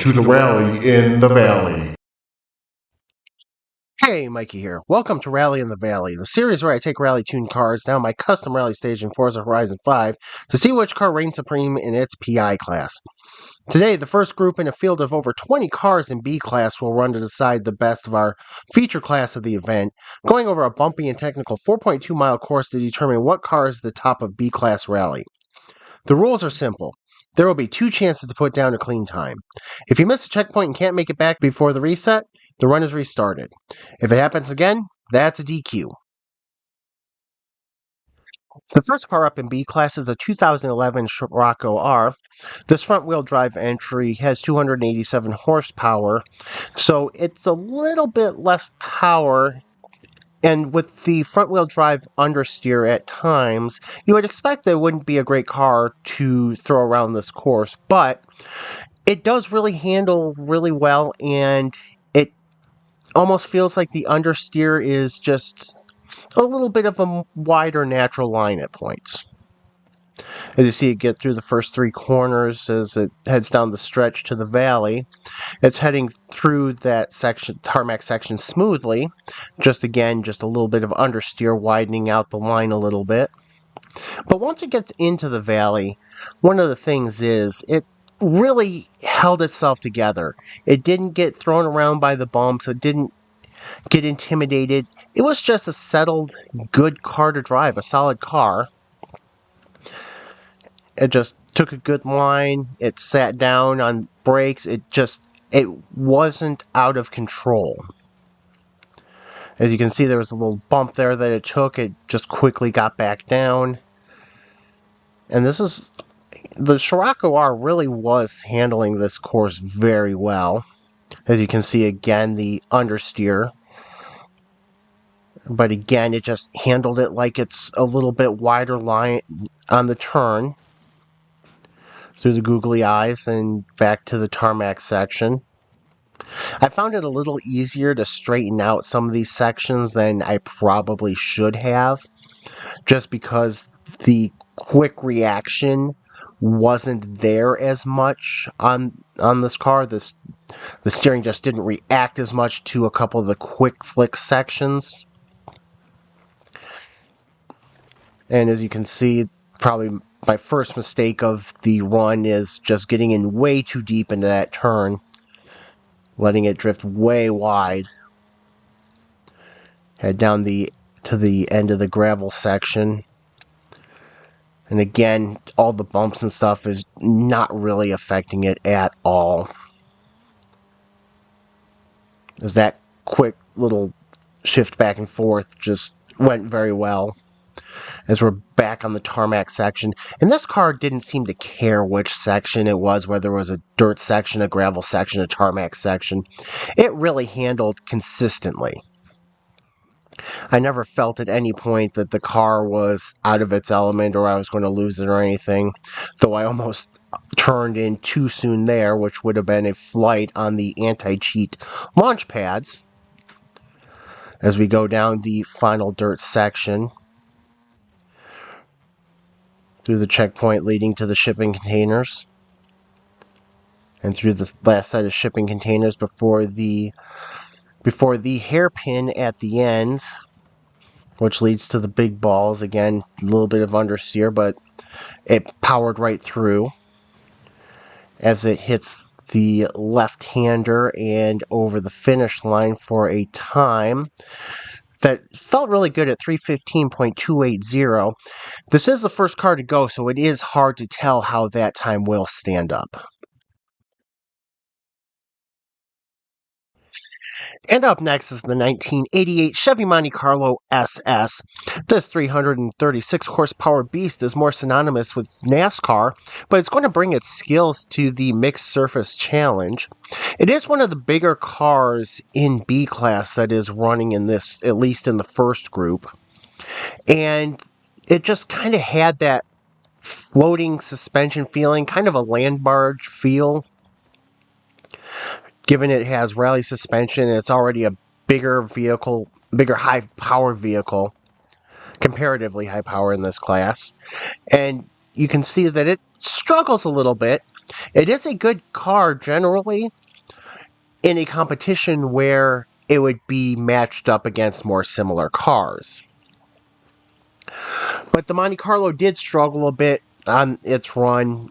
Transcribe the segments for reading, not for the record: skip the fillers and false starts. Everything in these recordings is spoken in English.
to the rally in the valley. Hey, Mikey here. Welcome to Rally in the Valley, the series where I take rally-tuned cars down my custom rally stage in Forza Horizon 5 to see which car reigns supreme in its PI class. Today, the first group in a field of over 20 cars in B class will run to decide the best of our feature class of the event, going over a bumpy and technical 4.2-mile course to determine what car is the top of B class rally. The rules are simple. There will be 2 chances to put down a clean time. If you miss a checkpoint and can't make it back before the reset, the run is restarted. If it happens again, that's a DQ. The first car up in B class is the 2011 Scirocco R. This front-wheel drive entry has 287 horsepower, so it's a little bit less power. And with the front-wheel drive understeer at times, you would expect that it wouldn't be a great car to throw around this course, but it does really handle really well, and it almost feels like the understeer is just a little bit of a wider natural line at points. As you see it get through the first 3 corners as it heads down the stretch to the valley, it's heading through that section, tarmac section, smoothly. Just a little bit of understeer, widening out the line a little bit. But once it gets into the valley, one of the things is it really held itself together. It didn't get thrown around by the bumps. It didn't get intimidated. It was just a settled, good car to drive, a solid car. It just took a good line. It sat down on brakes. It wasn't out of control. As you can see, there was a little bump there that it took. It just quickly got back down. And the Scirocco R really was handling this course very well. As you can see again, the understeer. But again, it just handled it like it's a little bit wider line on the turn. Through the googly eyes and back to the tarmac section. I found it a little easier to straighten out some of these sections than I probably should have, just because the quick reaction wasn't there as much on this car. The steering just didn't react as much to a couple of the quick flick sections. And as you can see, probably my first mistake of the run is just getting in way too deep into that turn, letting it drift way wide. Head down to the end of the gravel section. And again, all the bumps and stuff is not really affecting it at all. As that quick little shift back and forth just went very well. As we're back on the tarmac section. And this car didn't seem to care which section it was, whether it was a dirt section, a gravel section, a tarmac section. It really handled consistently. I never felt at any point that the car was out of its element or I was going to lose it or anything, though I almost turned in too soon there, which would have been a flight on the anti-cheat launch pads. As we go down the final dirt section, through the checkpoint leading to the shipping containers, and through the last set of shipping containers before the hairpin at the end, which leads to the big balls. Again, a little bit of understeer, but it powered right through as it hits the left-hander and over the finish line for a time that felt really good at 3:15.280. This is the first car to go, so it is hard to tell how that time will stand up. And up next is the 1988 Chevy Monte Carlo SS. This 336 horsepower beast is more synonymous with NASCAR, but it's going to bring its skills to the Mixed Surface Challenge. It is one of the bigger cars in B class that is running in this, at least in the first group. And it just kind of had that floating suspension feeling, kind of a land barge feel. Given it has rally suspension and it's already a bigger vehicle, bigger high power vehicle, comparatively high power in this class. And you can see that it struggles a little bit. It is a good car generally in a competition where it would be matched up against more similar cars. But the Monte Carlo did struggle a bit on its run.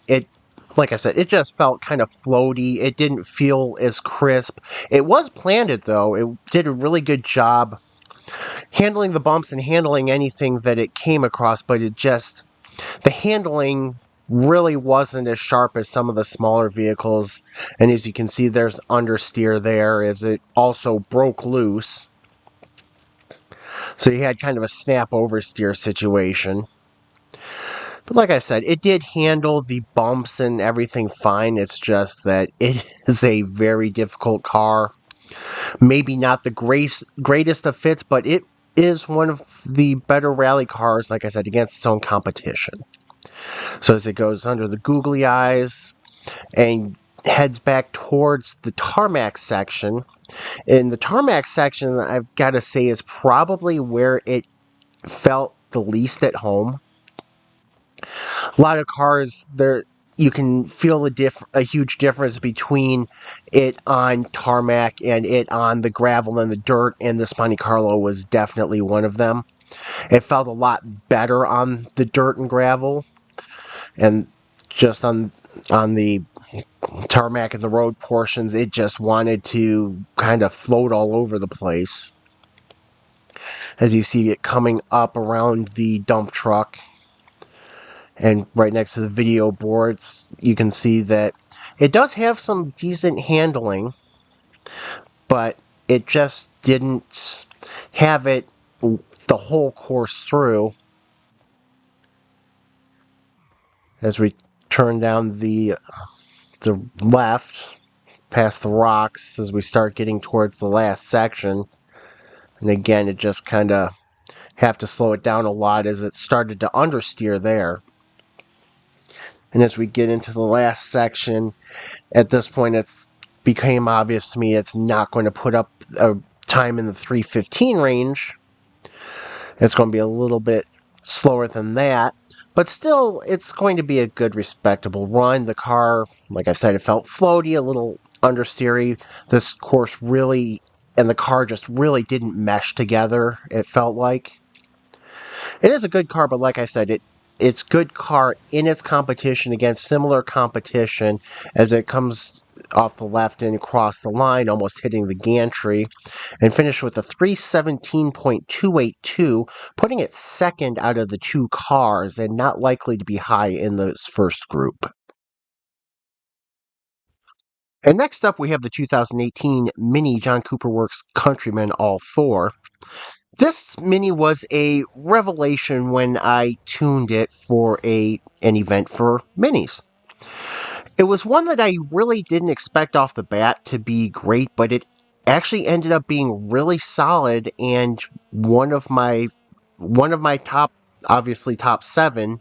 Like I said, it just felt kind of floaty. It didn't feel as crisp. It was planted though. It did a really good job handling the bumps and handling anything that it came across, but the handling really wasn't as sharp as some of the smaller vehicles. And as you can see, there's understeer there as it also broke loose. So you had kind of a snap oversteer situation. But like I said, it did handle the bumps and everything fine. It's just that it is a very difficult car. Maybe not the greatest of fits, but it is one of the better rally cars, like I said, against its own competition. So as it goes under the googly eyes and heads back towards the tarmac section, in the tarmac section, I've got to say, is probably where it felt the least at home. A lot of cars there, you can feel a huge difference between it on tarmac and it on the gravel and the dirt, and this Monte Carlo was definitely one of them. It felt a lot better on the dirt and gravel, and just on the tarmac and the road portions, it just wanted to kind of float all over the place. As you see it coming up around the dump truck and right next to the video boards, you can see that it does have some decent handling, but it just didn't have it the whole course through. As we turn down the left past the rocks as we start getting towards the last section, and again it just kind of have to slow it down a lot as it started to understeer there. And as we get into the last section, at this point it's became obvious to me it's not going to put up a time in the 3:15 range. It's going to be a little bit slower than that, but still it's going to be a good respectable run. The car, like I said, it felt floaty, a little understeery. This course really, and the car just really didn't mesh together, it felt like. It is a good car, but like I said, it's good car in its competition against similar competition as it comes off the left and across the line, almost hitting the gantry, and finished with a 317.282, putting it second out of the two cars and not likely to be high in this first group. And next up, we have the 2018 Mini John Cooper Works Countryman All 4. This Mini was a revelation when I tuned it for an event for Minis. It was one that I really didn't expect off the bat to be great, but it actually ended up being really solid and one of my top, obviously top 7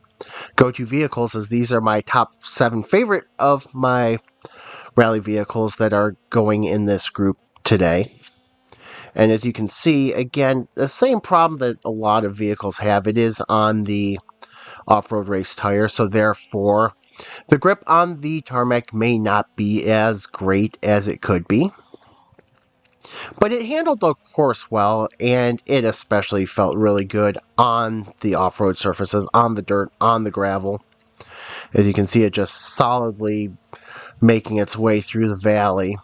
go-to vehicles, as these are my top 7 favorite of my rally vehicles that are going in this group today. And as you can see, again, the same problem that a lot of vehicles have. It is on the off-road race tire, so therefore the grip on the tarmac may not be as great as it could be. But it handled the course well, and it especially felt really good on the off-road surfaces, on the dirt, on the gravel. As you can see, it just solidly making its way through the valley,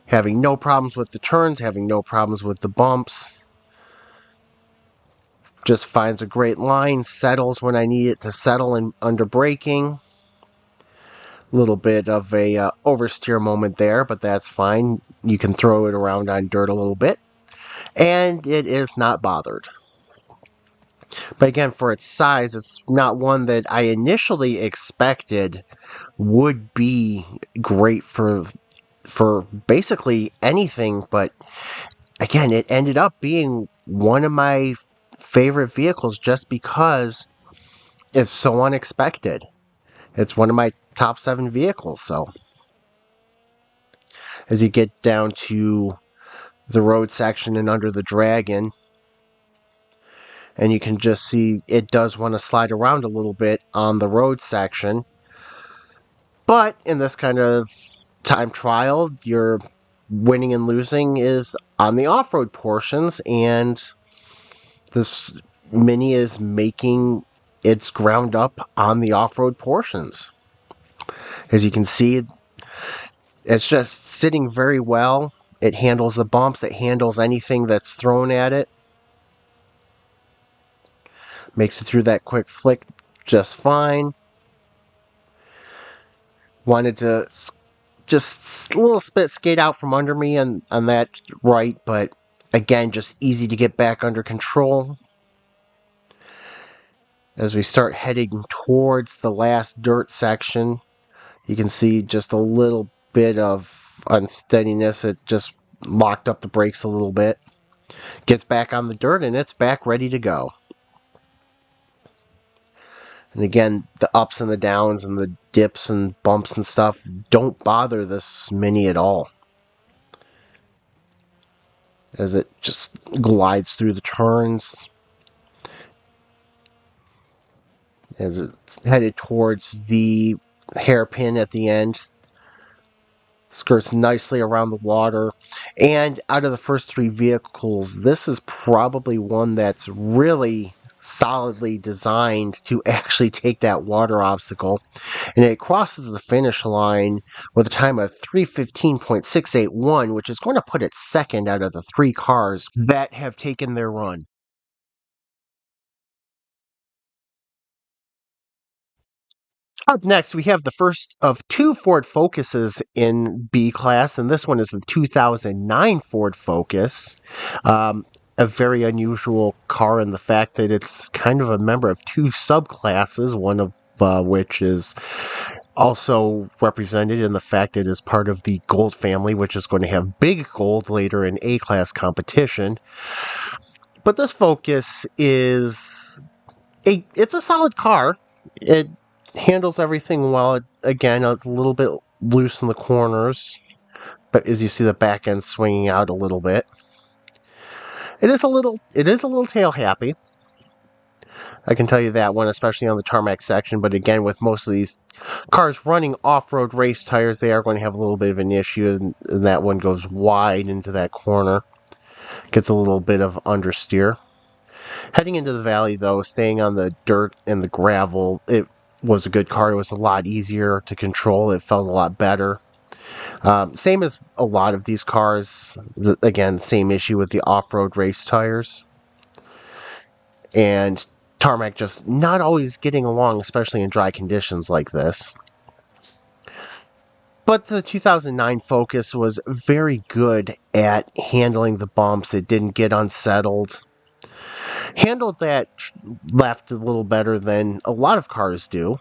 having no problems with the turns, having no problems with the bumps. Just finds a great line, settles when I need it to settle and under braking. Little bit of a oversteer moment there, but that's fine. You can throw it around on dirt a little bit, and it is not bothered. But again, for its size, it's not one that I initially expected would be great for basically anything, but again, it ended up being one of my favorite vehicles just because it's so unexpected. It's one of my top 7 vehicles, so as you get down to the road section and under the Dragon, and you can just see it does want to slide around a little bit on the road section. But in this kind of time trial, your winning and losing is on the off-road portions, and this Mini is making its ground up on the off-road portions. As you can see, it's just sitting very well. It handles the bumps, it handles anything that's thrown at it. Makes it through that quick flick just fine. Wanted to just a little bit skate out from under me on that right, but again, just easy to get back under control. As we start heading towards the last dirt section, you can see just a little bit of unsteadiness. It just locked up the brakes a little bit. Gets back on the dirt and it's back ready to go. And again, the ups and the downs and the dips and bumps and stuff don't bother this Mini at all, as it just glides through the turns as it's headed towards the hairpin at the end. Skirts nicely around the water. And out of the first three vehicles, this is probably one that's really solidly designed to actually take that water obstacle. And it crosses the finish line with a time of 3:15.681, which is going to put it second out of the three cars that have taken their run. Up next, we have the first of two Ford Focuses in B class, and this one is the 2009 Ford Focus. A very unusual car in the fact that it's kind of a member of two subclasses, one of which is also represented in the fact it is part of the Gold family, which is going to have big gold later in A class competition. But this Focus is it's a solid car. It handles everything well. Again, a little bit loose in the corners, but as you see the back end swinging out a little bit, it is a little tail happy. I can tell you that one, especially on the tarmac section. But again, with most of these cars running off-road race tires, they are going to have a little bit of an issue, and that one goes wide into that corner, gets a little bit of understeer. Heading into the valley, though, staying on the dirt and the gravel, it was a good car. It was a lot easier to control. It felt a lot better. Same as a lot of these cars. Again, same issue with the off-road race tires. And tarmac just not always getting along, especially in dry conditions like this. But the 2009 Focus was very good at handling the bumps. It didn't get unsettled. Handled that left a little better than a lot of cars do.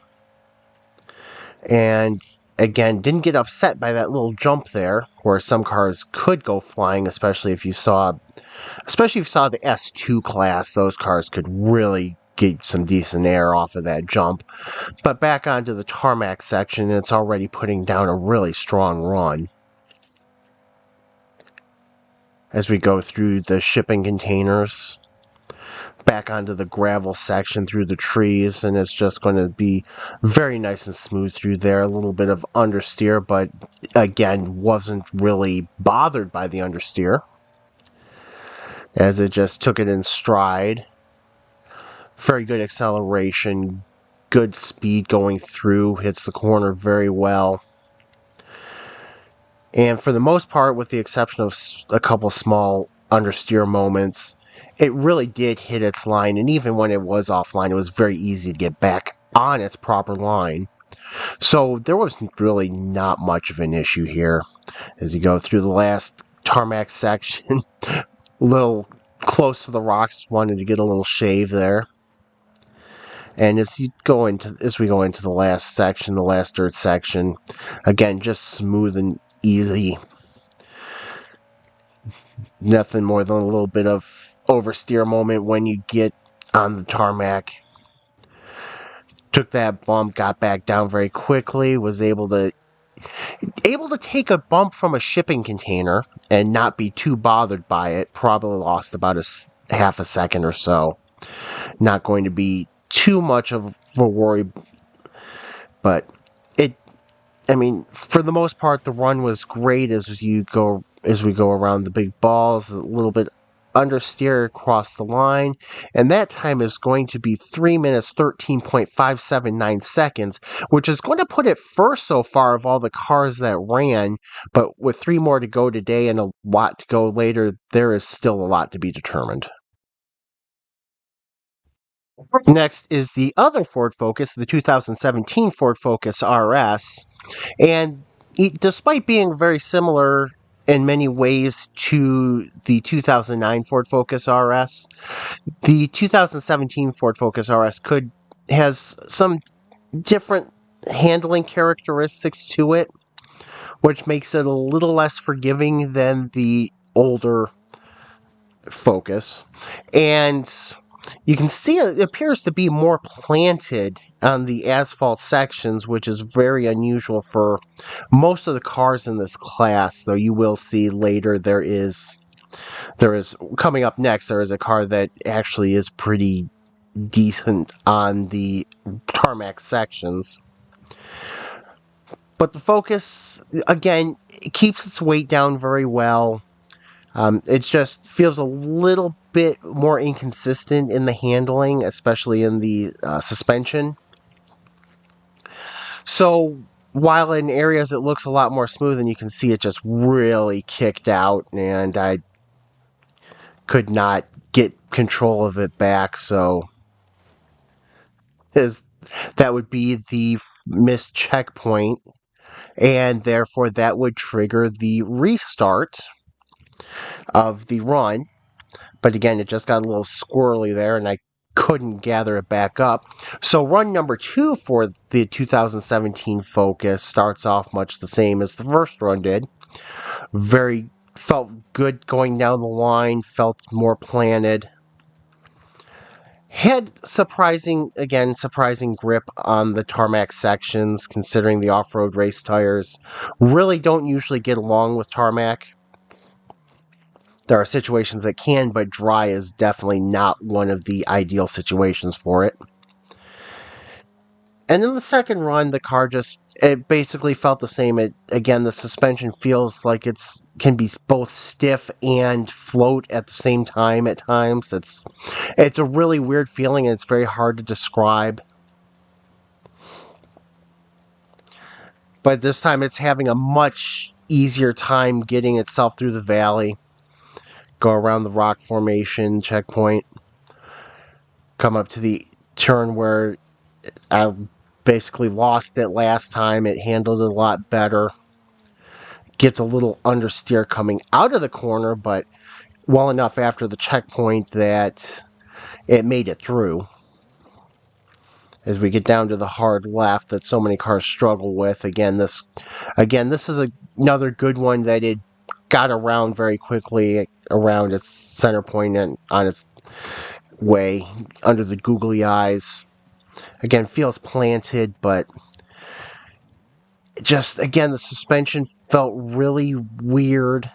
And again, didn't get upset by that little jump there, where some cars could go flying, especially if you saw the S2 class. Those cars could really get some decent air off of that jump. But back onto the tarmac section, it's already putting down a really strong run. As we go through the shipping containers, back onto the gravel section through the trees, and it's just going to be very nice and smooth through there. A little bit of understeer, but again, wasn't really bothered by the understeer, as it just took it in stride. Very good acceleration, good speed going through, hits the corner very well. And for the most part, with the exception of a couple small understeer moments, it really did hit its line, and even when it was offline, it was very easy to get back on its proper line. So there was really not much of an issue here. As you go through the last tarmac section, a little close to the rocks, wanted to get a little shave there. And as we go into the last section, the last dirt section, again, just smooth and easy. Nothing more than a little bit of oversteer moment when you get on the tarmac. Took that bump, got back down very quickly, was able to take a bump from a shipping container and not be too bothered by it. Probably lost about half a second or so. Not going to be too much of a worry, but it I mean, for the most part, the run was great as we go around the big balls, a little bit understeer across the line, and that time is going to be 3 minutes 13.579 seconds, which is going to put it first so far of all the cars that ran. But with 3 more to go today and a lot to go later, there is still a lot to be determined. Next is the other Ford Focus, the 2017 Ford Focus RS. And despite being very similar in many ways to the 2009 Ford Focus RS, the 2017 Ford Focus RS has some different handling characteristics to it, which makes it a little less forgiving than the older Focus. And you can see it appears to be more planted on the asphalt sections, which is very unusual for most of the cars in this class, though you will see later there is coming up next, there is a car that actually is pretty decent on the tarmac sections. But the Focus, again, it keeps its weight down very well. It just feels a little bit more inconsistent in the handling, especially in the suspension. So while in areas it looks a lot more smooth, and you can see it just really kicked out, and I could not get control of it back. So is that would be the missed checkpoint, and therefore that would trigger the restart of the run. But again, it just got a little squirrely there, and I couldn't gather it back up. So run number 2 for the 2017 Focus starts off much the same as the first run did. Felt good going down the line, felt more planted. Had surprising grip on the tarmac sections, considering the off-road race tires really don't usually get along with tarmac. There are situations that can, but dry is definitely not one of the ideal situations for it. And in the second run, the car it basically felt the same. Again, the suspension feels like can be both stiff and float at the same time at times. It's a really weird feeling, and it's very hard to describe. But this time it's having a much easier time getting itself through the valley. Go around the rock formation checkpoint. Come up to the turn where I basically lost it last time. It handled it a lot better. Gets a little understeer coming out of the corner, but well enough after the checkpoint that it made it through. As we get down to the hard left that so many cars struggle with, this is another good one that it got around very quickly around its center point and on its way under the googly eyes. Again, feels planted, but the suspension felt really weird.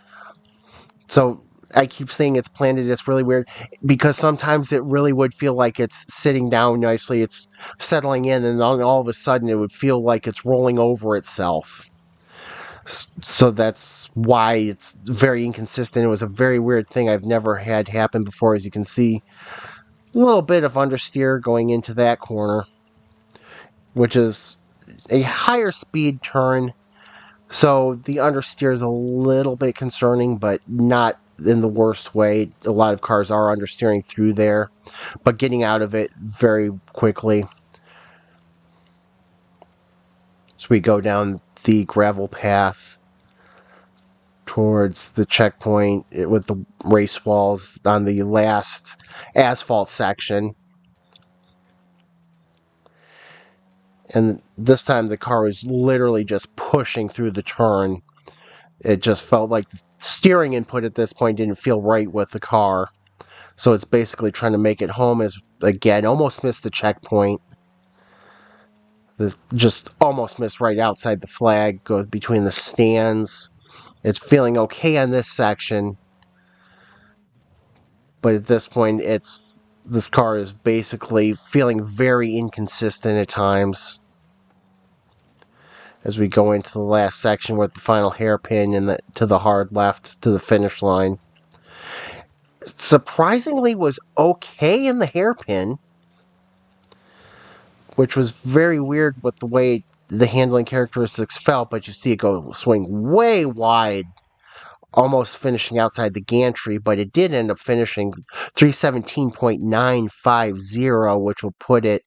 So I keep saying it's planted. It's really weird because sometimes it really would feel like it's sitting down nicely. It's settling in, and then all of a sudden it would feel like it's rolling over itself. So that's why it's very inconsistent. It was a very weird thing I've never had happen before. As you can see, a little bit of understeer going into that corner, which is a higher speed turn. So the understeer is a little bit concerning, but not in the worst way. A lot of cars are understeering through there, but getting out of it very quickly. So we go down the gravel path towards the checkpoint with the race walls on the last asphalt section. And this time the car was literally just pushing through the turn. It just felt like the steering input at this point didn't feel right with the car. So it's basically trying to make it home as, again, almost missed the checkpoint. Just almost missed right outside the flag, goes between the stands. It's feeling okay on this section. But at this point, this car is basically feeling very inconsistent at times. as we go into the last section with the final hairpin and to the hard left to the finish line. Surprisingly was okay in the hairpin, which was very weird with the way the handling characteristics felt, but you see it go swing way wide, almost finishing outside the gantry, but it did end up finishing 317.950, which will put it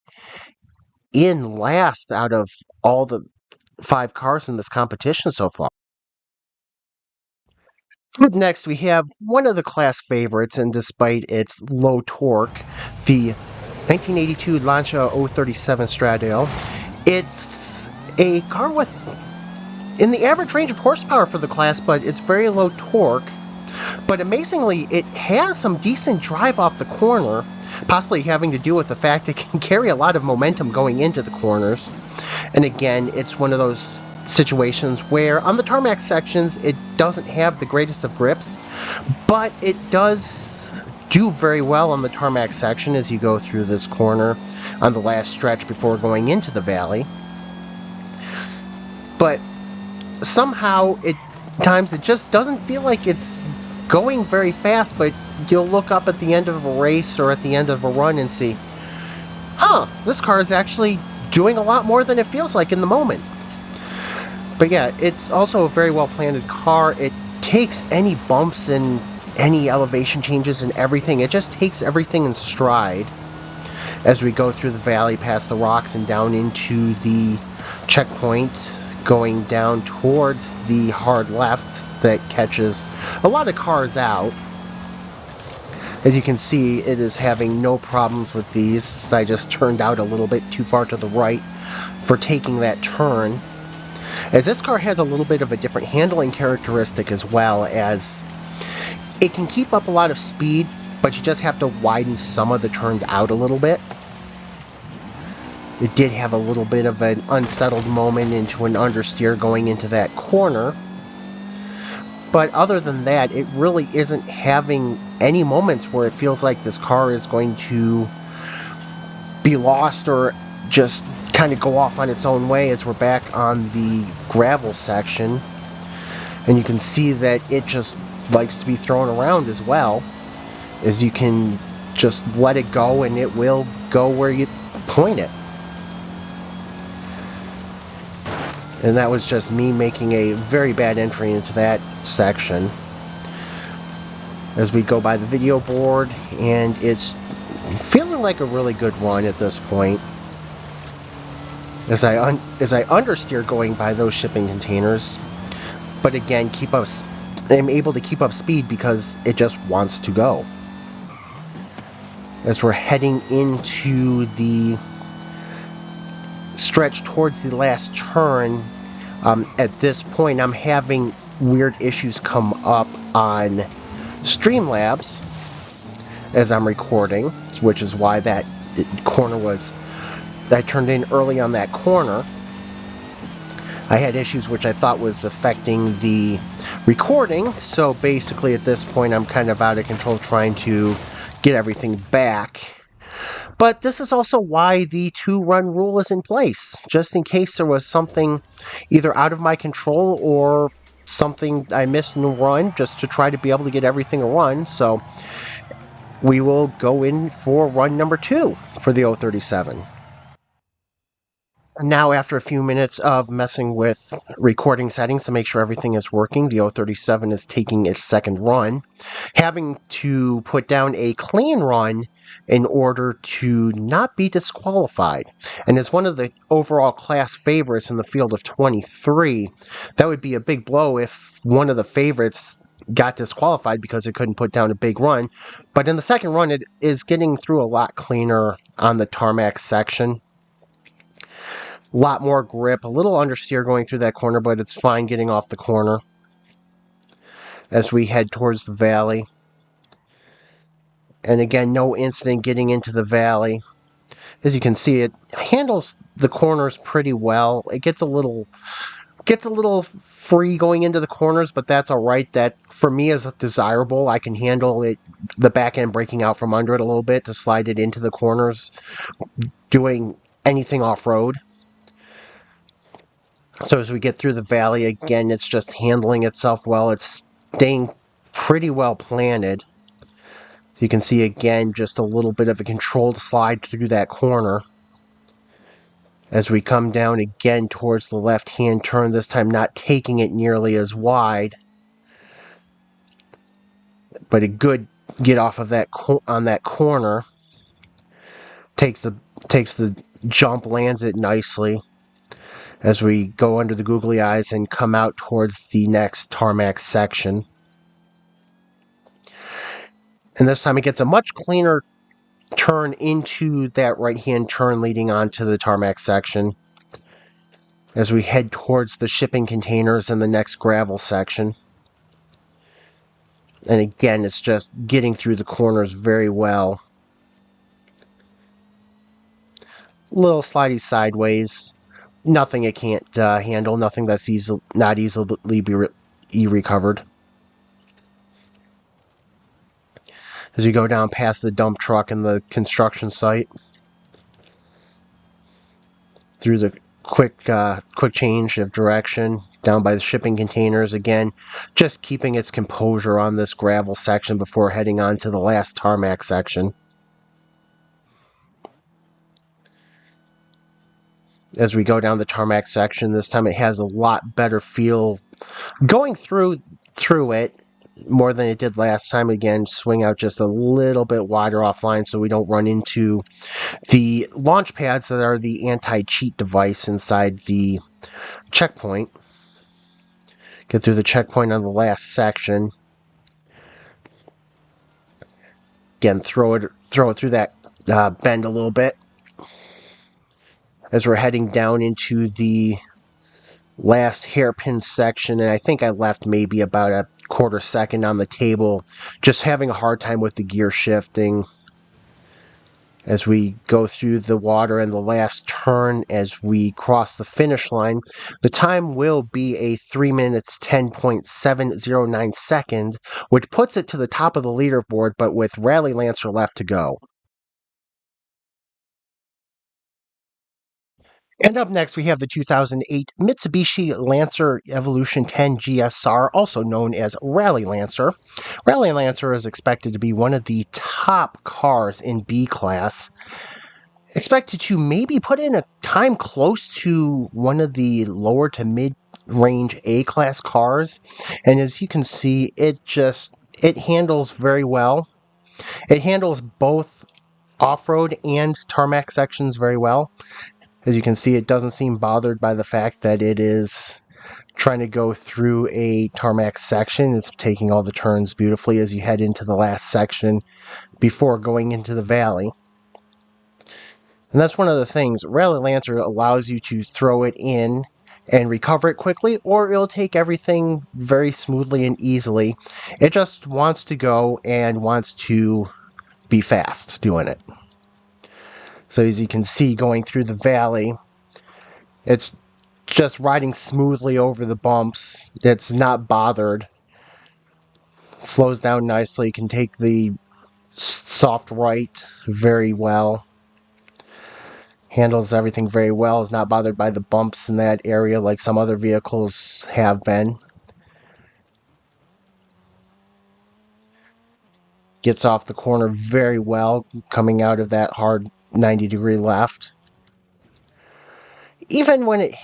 in last out of all the 5 cars in this competition so far. Up next, we have one of the class favorites, and despite its low torque, the 1982 Lancia 037 Stradale. It's a car with in the average range of horsepower for the class, but it's very low torque. But amazingly, it has some decent drive off the corner, possibly having to do with the fact it can carry a lot of momentum going into the corners. And again, it's one of those situations where on the tarmac sections it doesn't have the greatest of grips, but it does do very well on the tarmac section as you go through this corner on the last stretch before going into the valley. But somehow at times it just doesn't feel like it's going very fast, but you'll look up at the end of a race or at the end of a run and see, this car is actually doing a lot more than it feels like in the moment. But yeah, it's also a very well planted car. It takes any bumps and any elevation changes and everything. It just takes everything in stride as we go through the valley past the rocks and down into the checkpoint, going down towards the hard left that catches a lot of cars out. As you can see, it is having no problems with these. I just turned out a little bit too far to the right for taking that turn. As this car has a little bit of a different handling characteristic as well, as it can keep up a lot of speed, but you just have to widen some of the turns out a little bit. It did have a little bit of an unsettled moment into an understeer going into that corner. But other than that, it really isn't having any moments where it feels like this car is going to be lost or just kind of go off on its own way as we're back on the gravel section. And you can see that it just likes to be thrown around as well, as you can just let it go and it will go where you point it. And that was just me making a very bad entry into that section. As we go by the video board, and it's feeling like a really good run at this point. As I understeer going by those shipping containers, but again, I'm able to keep up speed because it just wants to go. As we're heading into the stretch towards the last turn, at this point I'm having weird issues come up on Streamlabs as I'm recording, which is why that corner was, I turned in early on that corner. I had issues which I thought was affecting the recording, so basically at this point I'm kind of out of control trying to get everything back. But this is also why the 2-run rule is in place, just in case there was something either out of my control or something I missed in the run, just to try to be able to get everything a run. So we will go in for run number 2 for the 037. Now, after a few minutes of messing with recording settings to make sure everything is working, the 037 is taking its second run, having to put down a clean run in order to not be disqualified. And as one of the overall class favorites in the field of 23, that would be a big blow if one of the favorites got disqualified because it couldn't put down a big run. But in the second run, it is getting through a lot cleaner on the tarmac section. A lot more grip, a little understeer going through that corner, but it's fine getting off the corner as we head towards the valley. And again, no incident getting into the valley. As you can see, it handles the corners pretty well. It gets a little free going into the corners, but that's all right. That for me is desirable. I can handle it, the back end breaking out from under it a little bit to slide it into the corners, doing anything off-road. So as we get through the valley, again, it's just handling itself well. It's staying pretty well planted. So you can see, again, just a little bit of a controlled slide through that corner. As we come down again towards the left-hand turn, this time not taking it nearly as wide, but a good get off of that on that corner. Takes the jump, lands it nicely. As we go under the googly eyes and come out towards the next tarmac section. And this time it gets a much cleaner turn into that right-hand turn leading onto the tarmac section as we head towards the shipping containers and the next gravel section. And again, it's just getting through the corners very well. Little slidey sideways. Nothing it can't handle. Nothing that's not easily be recovered. As you go down past the dump truck and the construction site, through the quick change of direction, down by the shipping containers again, just keeping its composure on this gravel section before heading on to the last tarmac section. As we go down the tarmac section, this time it has a lot better feel going through it more than it did last time. Again, swing out just a little bit wider offline so we don't run into the launch pads that are the anti-cheat device inside the checkpoint. Get through the checkpoint on the last section. Again, throw it through that bend a little bit as we're heading down into the last hairpin section, and I think I left maybe about a quarter second on the table, just having a hard time with the gear shifting. As we go through the water and the last turn, as we cross the finish line, the time will be a 3 minutes 10.709 seconds, which puts it to the top of the leaderboard, but with Rally Lancer left to go. And up next, we have the 2008 Mitsubishi Lancer Evolution 10 GSR, also known as Rally Lancer. Rally Lancer is expected to be one of the top cars in B class. Expected to maybe put in a time close to one of the lower to mid-range A-class cars. And as you can see, it handles very well. It handles both off-road and tarmac sections very well. As you can see, it doesn't seem bothered by the fact that it is trying to go through a tarmac section. It's taking all the turns beautifully as you head into the last section before going into the valley. And that's one of the things. Rally Lancer allows you to throw it in and recover it quickly, or it'll take everything very smoothly and easily. It just wants to go and wants to be fast doing it. So as you can see, going through the valley, it's just riding smoothly over the bumps. It's not bothered. Slows down nicely, can take the soft right very well. Handles everything very well, is not bothered by the bumps in that area like some other vehicles have been. Gets off the corner very well, coming out of that hard 90-degree left. Even when it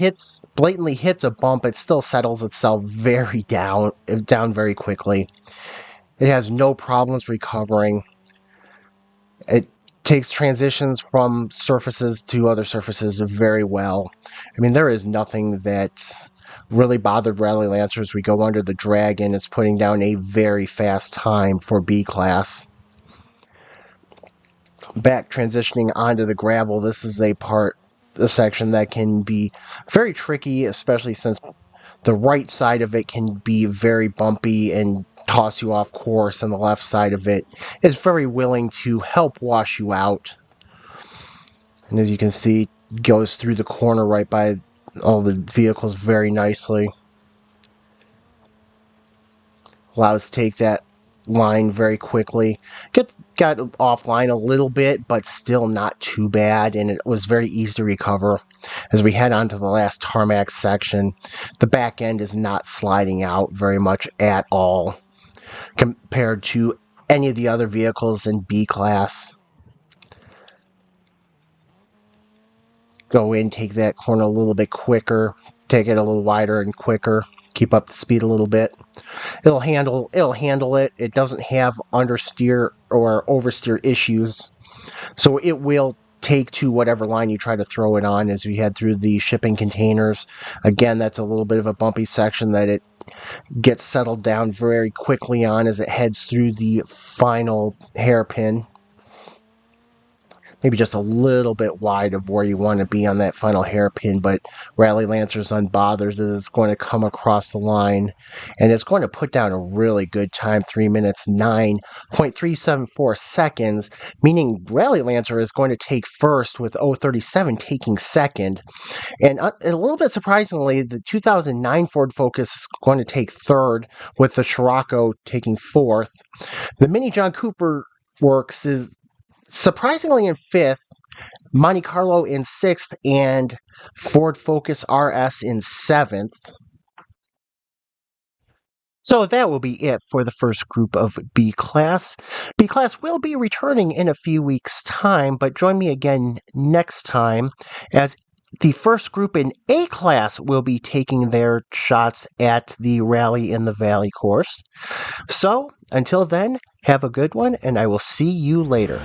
blatantly hits a bump, it still settles itself down very quickly. It has no problems recovering. It takes transitions from surfaces to other surfaces very well. I mean, there is nothing that really bothered Rally Lancer as we go under the Dragon. It's putting down a very fast time for B class. Back transitioning onto the gravel, this is a section that can be very tricky, especially since the right side of it can be very bumpy and toss you off course, and the left side of it is very willing to help wash you out. And as you can see, goes through the corner right by all the vehicles very nicely. Allows to take that line very quickly. Got offline a little bit, but still not too bad, and it was very easy to recover. As we head on to the last tarmac section, the back end is not sliding out very much at all compared to any of the other vehicles in B class. Go in, take that corner a little bit quicker, take it a little wider and quicker, keep up the speed a little bit. It'll handle it. It doesn't have understeer or oversteer issues. So it will take to whatever line you try to throw it on as we head through the shipping containers. Again, that's a little bit of a bumpy section that it gets settled down very quickly on as it heads through the final hairpin. Maybe just a little bit wide of where you want to be on that final hairpin, but Rally Lancer's unbothered as it's going to come across the line, and it's going to put down a really good time, 3 minutes 9.374 seconds, meaning Rally Lancer is going to take first with 037 taking second. And a little bit surprisingly, the 2009 Ford Focus is going to take third with the Scirocco taking fourth. The Mini John Cooper Works is surprisingly in fifth, Monte Carlo in sixth, and Ford Focus RS in seventh. So that will be it for the first group of B Class. B Class will be returning in a few weeks' time, but join me again next time as the first group in A Class will be taking their shots at the Rally in the Valley course. So, until then, have a good one, and I will see you later.